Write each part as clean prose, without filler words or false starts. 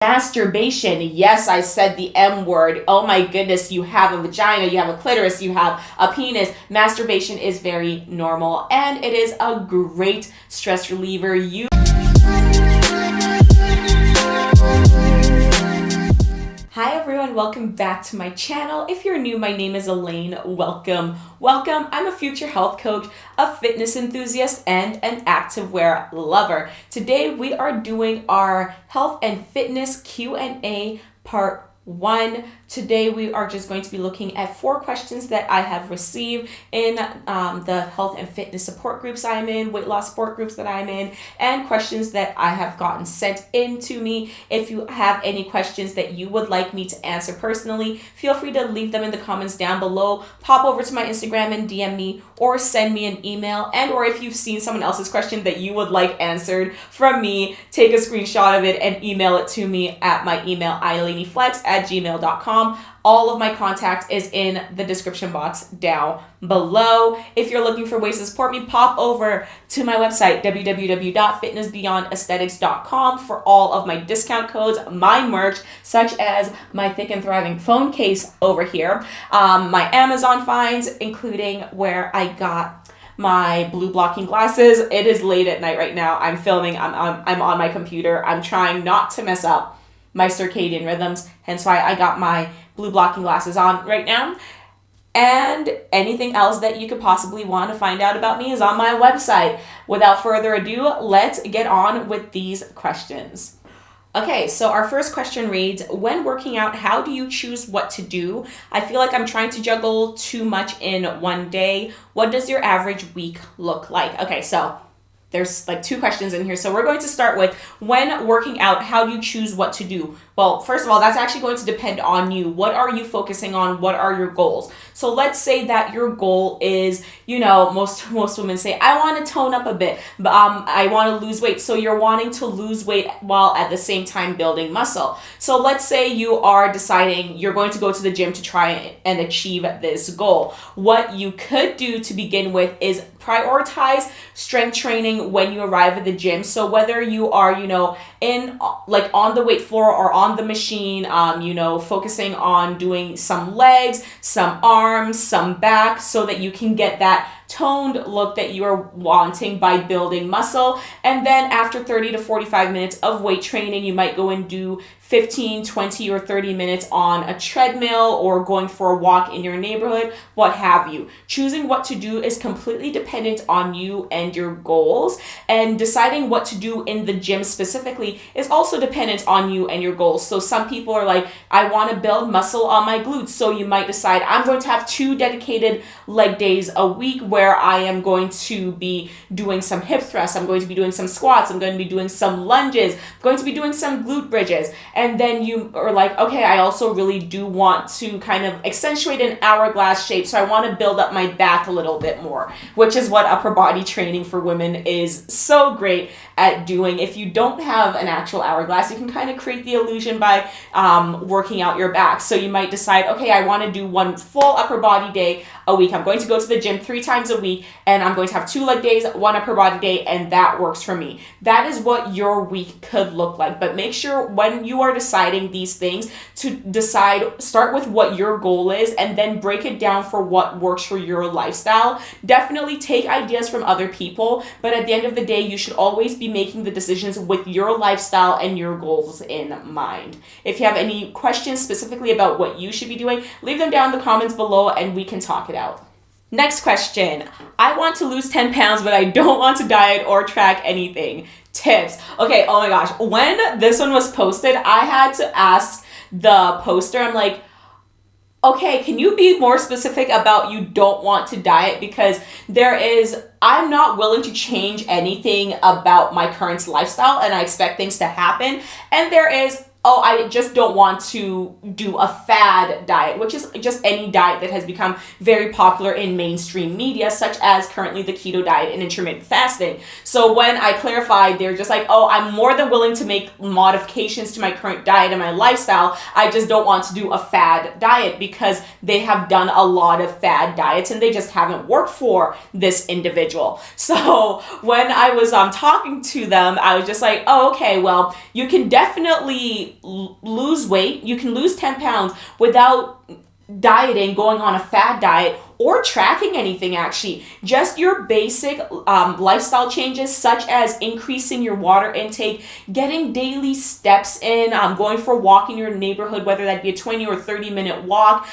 Masturbation. Yes, I said the M word. Oh my goodness, you have a vagina, you have a clitoris, you have a penis. Masturbation is very normal and it is a great stress reliever. Hi everyone, welcome back to my channel. If you're new, my name is Elaine. Welcome. I'm a future health coach, a fitness enthusiast, and an activewear lover. Today we are doing our health and fitness Q&A part 1. Today we are just going to be looking at 4 questions that I have received in the health and fitness support groups I'm in, weight loss support groups that I'm in, and questions that I have gotten sent in to me. If you have any questions that you would like me to answer personally, feel free to leave them in the comments down below. Pop over to my Instagram and DM me, or send me an email. And or if you've seen someone else's question that you would like answered from me, take a screenshot of it and email it to me at my email, ilaneyflex@gmail.com. All of my contact is in the description box down below. If you're looking for ways to support me, pop over to my website, www.fitnessbeyondaesthetics.com, for all of my discount codes, my merch, such as my Thick and Thriving phone case over here, my Amazon finds, including where I got my blue blocking glasses. It is late at night right now. I'm filming. I'm on my computer. I'm trying not to mess up my circadian rhythms, hence why I got my blue blocking glasses on right now. And anything else that you could possibly want to find out about me is on my website. Without further ado, let's get on with these questions. Okay, so our first question reads, when working out, how do you choose what to do? I feel like I'm trying to juggle too much in one day. What does your average week look like? Okay, so there's like 2 questions in here. So we're going to start with, when working out, how do you choose what to do? Well, first of all, that's actually going to depend on you. What are you focusing on? What are your goals? So let's say that your goal is, most women say, I want to tone up a bit, but I want to lose weight. So you're wanting to lose weight while at the same time building muscle. So let's say you are deciding you're going to go to the gym to try and achieve this goal. What you could do to begin with is prioritize strength training when you arrive at the gym. So whether you are, in like on the weight floor or on the machine, focusing on doing some legs, some arms, some back, so that you can get that toned look that you are wanting by building muscle. And then after 30 to 45 minutes of weight training, you might go and do 15, 20, or 30 minutes on a treadmill or going for a walk in your neighborhood, what have you. Choosing what to do is completely dependent on you and your goals, and deciding what to do in the gym specifically is also dependent on you and your goals. So some people are like, I want to build muscle on my glutes. So you might decide, I'm going to have 2 dedicated leg days a week where I am going to be doing some hip thrusts, I'm going to be doing some squats, I'm going to be doing some lunges, I'm going to be doing some glute bridges. And then you are like, okay, I also really do want to kind of accentuate an hourglass shape. So I want to build up my back a little bit more, which is what upper body training for women is so great at doing. If you don't have an actual hourglass, you can kind of create the illusion by working out your back. So you might decide, okay, I want to do 1 full upper body day a week. I'm going to go to the gym 3 times a week, and I'm going to have 2 leg days, 1 upper body day, and that works for me. That is what your week could look like. But make sure when you are deciding these things to start with what your goal is and then break it down for what works for your lifestyle. Definitely take ideas from other people, but at the end of the day, you should always be making the decisions with your lifestyle and your goals in mind. If you have any questions specifically about what you should be doing, leave them down in the comments below and we can talk it out. Next question. I want to lose 10 pounds, but I don't want to diet or track anything. Tips. Okay, oh my gosh. When this one was posted, I had to ask the poster, I'm like, okay, can you be more specific about you don't want to diet? Because I'm not willing to change anything about my current lifestyle and I expect things to happen. And there is, I just don't want to do a fad diet, which is just any diet that has become very popular in mainstream media, such as currently the keto diet and intermittent fasting. So when I clarified, they're just like, I'm more than willing to make modifications to my current diet and my lifestyle. I just don't want to do a fad diet, because they have done a lot of fad diets and they just haven't worked for this individual. So when I was talking to them, I was just like, okay, well, you can definitely actually lose weight. You can lose 10 pounds without dieting, going on a fad diet, or tracking anything actually. Just your basic lifestyle changes, such as increasing your water intake, getting daily steps in, going for a walk in your neighborhood, whether that be a 20 or 30-minute walk,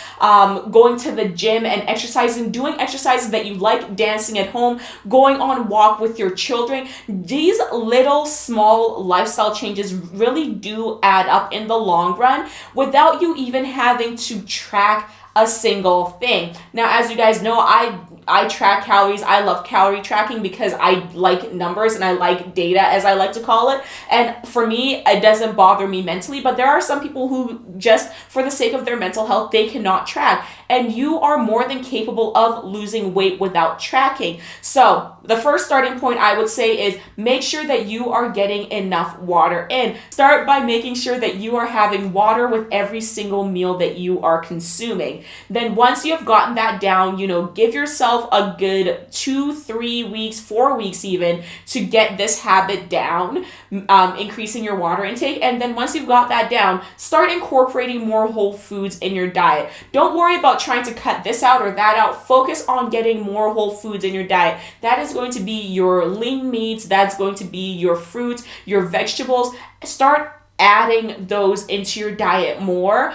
going to the gym and exercising, doing exercises that you like, dancing at home, going on a walk with your children. These little small lifestyle changes really do add up in the long run without you even having to track a single thing. Now, as you guys know, I track calories. I love calorie tracking because I like numbers and I like data, as I like to call it. And for me, it doesn't bother me mentally, but there are some people who just for the sake of their mental health, they cannot track. And you are more than capable of losing weight without tracking. So the first starting point I would say is make sure that you are getting enough water in. Start by making sure that you are having water with every single meal that you are consuming. Then once you have gotten that down, give yourself a good 2, 3 weeks, 4 weeks even to get this habit down, increasing your water intake. And then once you've got that down, start incorporating more whole foods in your diet. Don't worry about trying to cut this out or that out. Focus on getting more whole foods in your diet. That is going to be your lean meats. That's going to be your fruits, your vegetables. Start adding those into your diet more.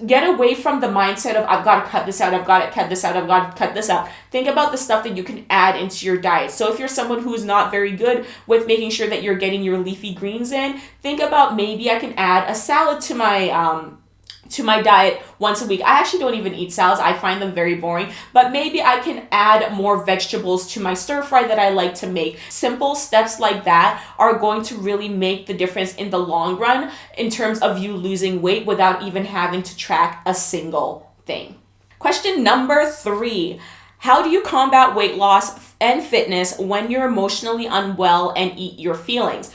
Get away from the mindset of I've got to cut this out, I've got to cut this out, I've got to cut this out. Think about the stuff that you can add into your diet. So if you're someone who's not very good with making sure that you're getting your leafy greens in, think about maybe I can add a salad to my diet once a week. I actually don't even eat salads. I find them very boring, but maybe I can add more vegetables to my stir fry that I like to make. Simple steps like that are going to really make the difference in the long run in terms of you losing weight without even having to track a single thing. Question number 3. How do you combat weight loss and fitness when you're emotionally unwell and eat your feelings?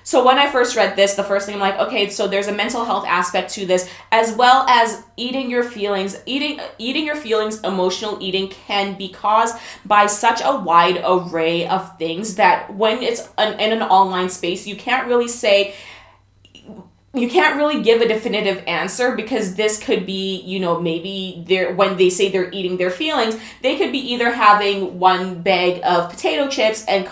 So when I first read this, the first thing I'm like, okay, so there's a mental health aspect to this, as well as eating your feelings. Eating your feelings, emotional eating can be caused by such a wide array of things that when it's in an online space, you can't really give a definitive answer, because this could be, maybe when they say they're eating their feelings, they could be either having one bag of potato chips and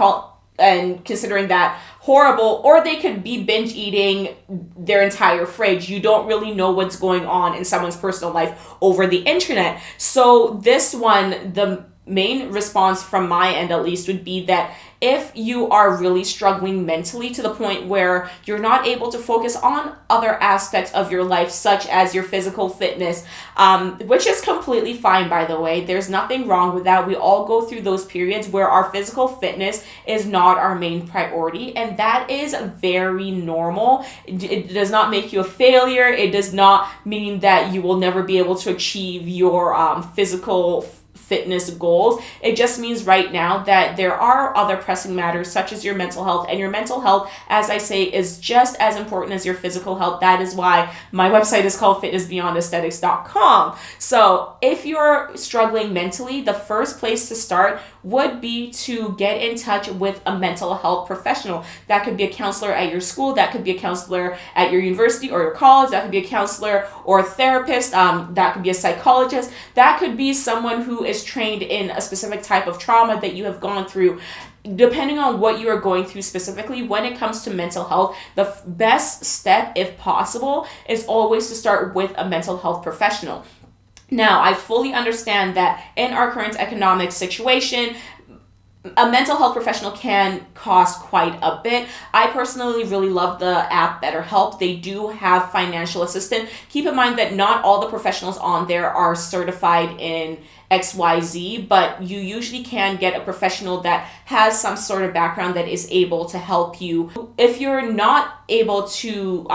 considering that horrible, or they could be binge eating their entire fridge. You don't really know what's going on in someone's personal life over the internet. So this one, the main response from my end at least would be that if you are really struggling mentally to the point where you're not able to focus on other aspects of your life, such as your physical fitness, which is completely fine, by the way. There's nothing wrong with that. We all go through those periods where our physical fitness is not our main priority, and that is very normal. It does not make you a failure. It does not mean that you will never be able to achieve your physical fitness goals. It just means right now that there are other pressing matters such as your mental health, and your mental health, as I say, is just as important as your physical health. That is why my website is called fitnessbeyondaesthetics.com. So if you're struggling mentally, the first place to start would be to get in touch with a mental health professional. That could be a counselor at your school, that could be a counselor at your university or your college, that could be a counselor or a therapist, that could be a psychologist, that could be someone who is trained in a specific type of trauma that you have gone through. Depending on what you are going through specifically, when it comes to mental health, the best step, if possible, is always to start with a mental health professional. Now, I fully understand that in our current economic situation, a mental health professional can cost quite a bit. I personally really love the app BetterHelp. They do have financial assistance. Keep in mind that not all the professionals on there are certified in XYZ, but you usually can get a professional that has some sort of background that is able to help you. If you're not able to,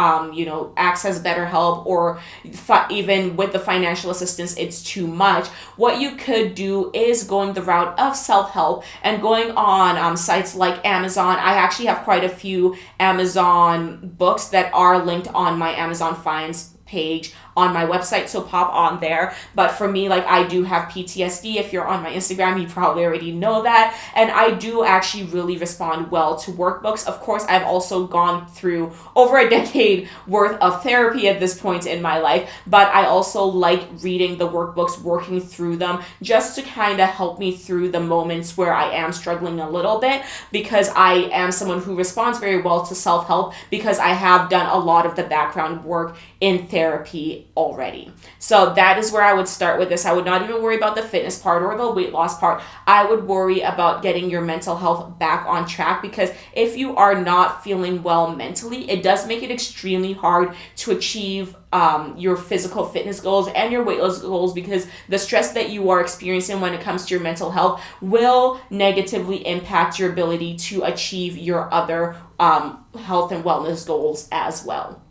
access BetterHelp, or even with the financial assistance, it's too much, what you could do is going the route of self-help and going on sites like Amazon. I actually have quite a few Amazon books that are linked on my Amazon Finds page on my website, so pop on there. But for me, like, I do have PTSD. If you're on my Instagram, you probably already know that. And I do actually really respond well to workbooks. Of course, I've also gone through over a decade worth of therapy at this point in my life, but I also like reading the workbooks, working through them, just to kind of help me through the moments where I am struggling a little bit, because I am someone who responds very well to self-help, because I have done a lot of the background work in therapy already. So that is where I would start with this. I would not even worry about the fitness part or the weight loss part. I would worry about getting your mental health back on track, because if you are not feeling well mentally, it does make it extremely hard to achieve your physical fitness goals and your weight loss goals, because the stress that you are experiencing when it comes to your mental health will negatively impact your ability to achieve your other health and wellness goals as well.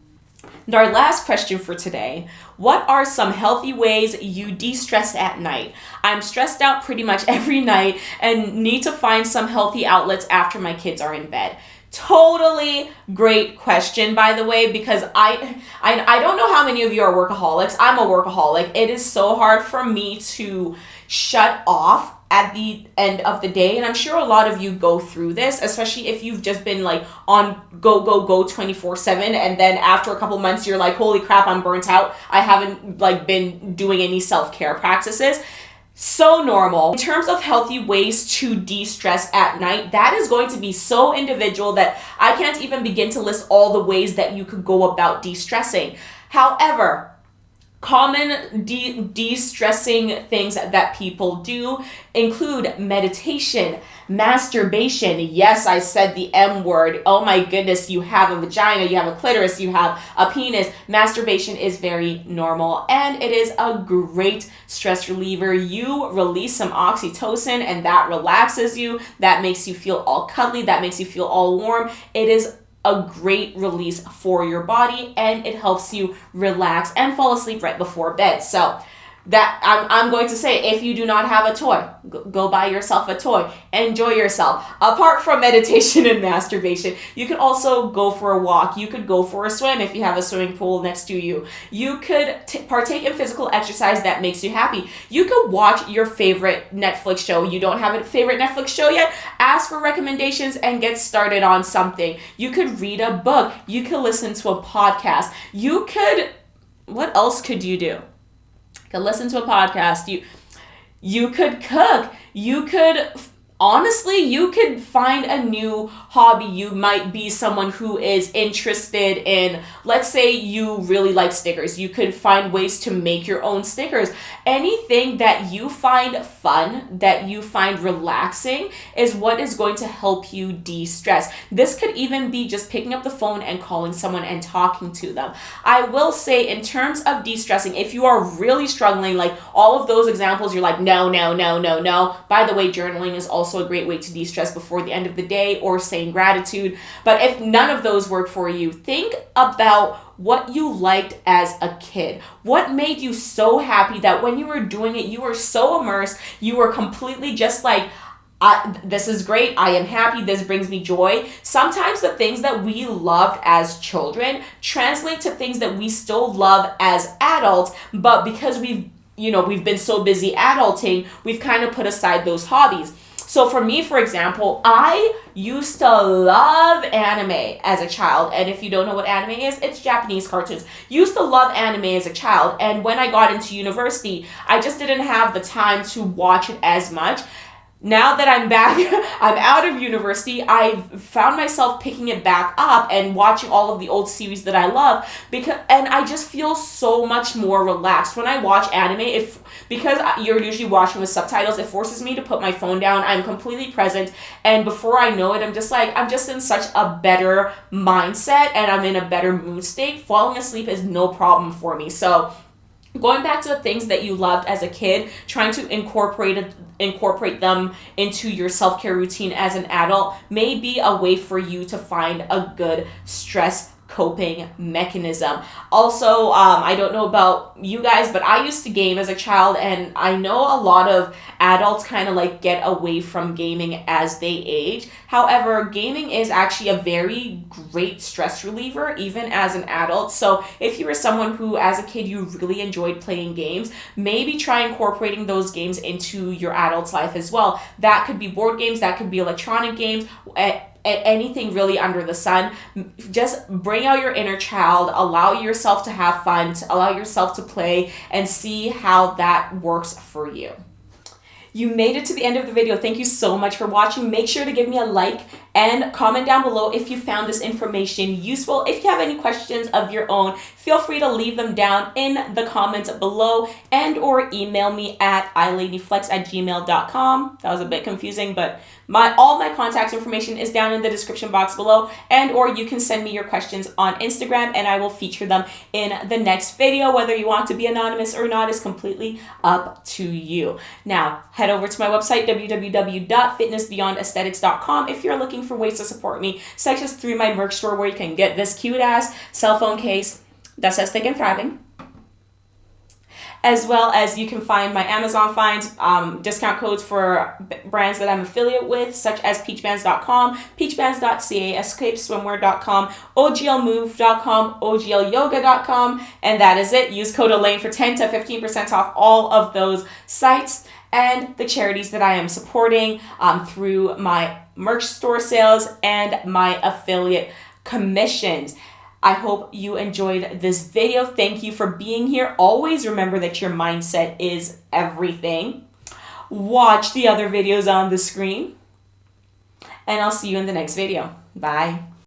And our last question for today: what are some healthy ways you de-stress at night? I'm stressed out pretty much every night and need to find some healthy outlets after my kids are in bed. Totally great question, by the way, because I don't know how many of you are workaholics. I'm a workaholic. It is so hard for me to shut off at the end of the day, and I'm sure a lot of you go through this, especially if you've just been like on go 24/7, and then after a couple months you're like, holy crap, I'm burnt out. I haven't like been doing any self-care practices. So normal. In terms of healthy ways to de-stress at night, that is going to be so individual that I can't even begin to list all the ways that you could go about de-stressing. However, common de-stressing things that people do include meditation, masturbation. Yes, I said the M word. Oh my goodness, you have a vagina, you have a clitoris, you have a penis. Masturbation is very normal, and it is a great stress reliever. You release some oxytocin, and that relaxes you. That makes you feel all cuddly. That makes you feel all warm. It is a great release for your body, and it helps you relax and fall asleep right before bed. So that I'm going to say, if you do not have a toy, go buy yourself a toy. Enjoy yourself. Apart from meditation and masturbation, you could also go for a walk. You could go for a swim if you have a swimming pool next to you. You could partake in physical exercise that makes you happy. You could watch your favorite Netflix show. You don't have a favorite Netflix show yet? Ask for recommendations and get started on something. You could read a book. You could listen to a podcast. What else could you do? You could listen to a podcast. You could cook. You could find a new hobby. You might be someone who is interested in, let's say you really like stickers. You could find ways to make your own stickers. Anything that you find fun, that you find relaxing, is what is going to help you de-stress. This could even be just picking up the phone and calling someone and talking to them. I will say, in terms of de-stressing, if you are really struggling, like all of those examples, you're like, no. By the way, journaling is also a great way to de-stress before the end of the day, or saying gratitude. But if none of those work for you, think about what you liked as a kid. What made you so happy that when you were doing it, you were so immersed, you were completely just like, this is great, I am happy, this brings me joy. Sometimes the things that we loved as children translate to things that we still love as adults, but because we've been so busy adulting, we've kind of put aside those hobbies. So for me, for example, I used to love anime as a child. And if you don't know what anime is, it's Japanese cartoons. Used to love anime as a child. And when I got into university, I just didn't have the time to watch it as much. Now that I'm back, I'm out of university, I've found myself picking it back up and watching all of the old series that I love, and I just feel so much more relaxed. When I watch anime, because you're usually watching with subtitles, it forces me to put my phone down. I'm completely present, and before I know it, I'm just in such a better mindset, and I'm in a better mood state. Falling asleep is no problem for me. So going back to the things that you loved as a kid, trying to incorporate them into your self-care routine as an adult may be a way for you to find a good stress coping mechanism. Also, I don't know about you guys, but I used to game as a child, and I know a lot of adults kind of like get away from gaming as they age. However, gaming is actually a very great stress reliever, even as an adult. So if you were someone who, as a kid, you really enjoyed playing games, maybe try incorporating those games into your adult's life as well. That could be board games, that could be electronic games, anything really under the sun. Just bring out your inner child, allow yourself to have fun, allow yourself to play, and see how that works for you. You made it to the end of the video. Thank you so much for watching. Make sure to give me a like and comment down below if you found this information useful. If you have any questions of your own, feel free to leave them down in the comments below and or email me at iladyflex@gmail.com. That was a bit confusing, but all my contact information is down in the description box below, and or you can send me your questions on Instagram and I will feature them in the next video. Whether you want to be anonymous or not is completely up to you. Now, head over to my website, www.fitnessbeyondaesthetics.com, if you're looking for ways to support me, such as through my merch store, where you can get this cute ass cell phone case that says Thick and Thriving, as well as you can find my Amazon finds, discount codes for brands that I'm affiliate with, such as peachbands.com, peachbands.ca, escapeswimwear.com, oglmove.com, oglyoga.com, and that is it. Use code ELAINE for 10 to 15% off all of those sites and the charities that I am supporting through my merch store sales and my affiliate commissions. I hope you enjoyed this video. Thank you for being here. Always remember that your mindset is everything. Watch the other videos on the screen, and I'll see you in the next video. Bye.